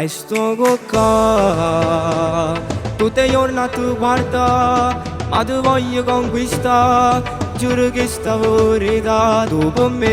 e sto qua. Tutte giorni tu guarda, ma tu voglio conquistare. Giuro che sta verità dopo me.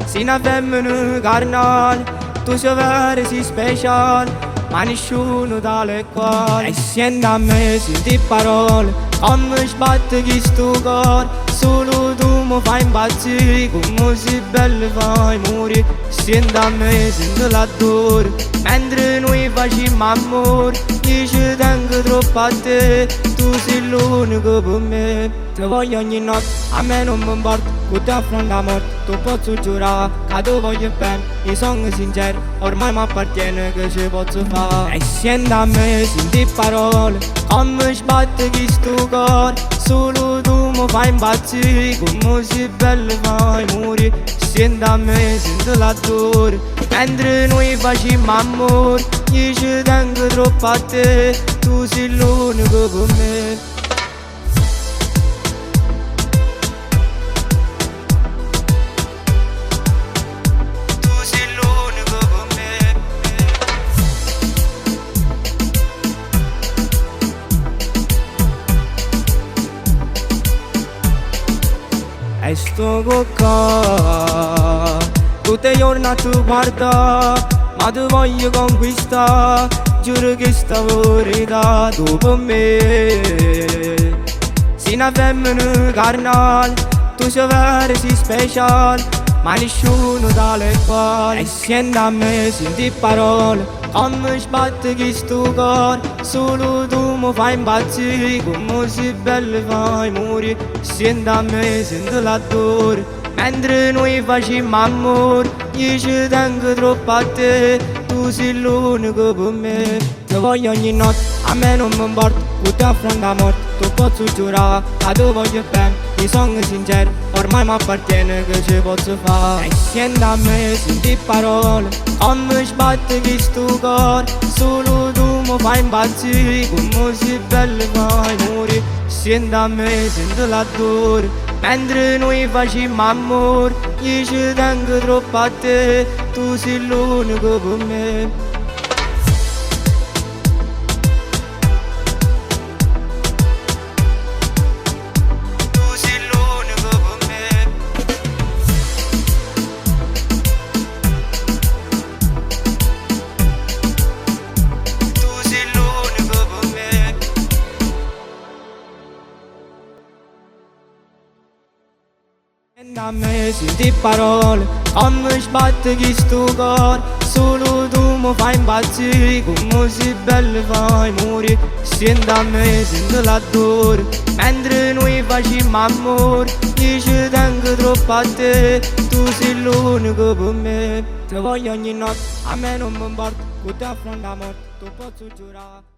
Se una femmina carnale, tu sei vero, sei speciale, ma nessuno tale e quale. E senti a me, senti parole, come sbatte chi sto cuore. Solo tu mi fai impazzire, come sei bello fai morire. Senti a me, senti l'adoro, mentre noi facciamo amore. Io ci tengo troppo a te, tu sei l'unico per me. Ti voglio ogni notte, a me non mi importa, con te affronto la morte. Tu posso giurare che tu voglio bene, io sono sincero, ormai mi appartiene, che ci posso fare. E senti a me, senti parole, come sbatte chi sto cuore. Solo tu mi fai impazzire, come sei bello fai morire. Senti a me, senti l'adoro, mentre noi facciamo amore. Io ci tengo troppo a te, tu sei l'unico per me. E sto qua, tutte le giorni tu guarda, ma tu voglio conquistare. Giuro che sta verità dopo me. Sei una femmina carnale, tu sei vero, sei speciale, ma nessuno tale e quale. E senti a me, senti parole, come sbatte chi sto cuore. Solo tu mi fai impazzire, come sei bello fai morire. Senti a me, senti l'adoro, mentre noi facciamo amore. Io ci tengo troppo a te, tu sei l'unico per me. Ti voglio ogni notte, a me non mi importa, con te affronto la morte. Tu posso giurare che tu voglio bene, io sono sincero, ormai mi appartiene, che ci posso fare. E senti a me, senti parole, come sbatte chi sto cuore. Solo tu mi fai impazzire, come sei bello fai morire. Senti a me, senti l'adoro, mentre noi facciamo amore. Io ci tengo troppo a te, tu sei l'unico per me. Senti a me, senti parole, come sbatte chi sto cuore. Solo tu mi fai impazzire, come sei bello fai morire. Senti a me, senti l'adoro, mentre noi facciamo amore. Io ci tengo troppo a te, tu sei l'unico per me. Ti voglio ogni notte, a me non mi importa, con te affronto la morte. Tu posso giurare.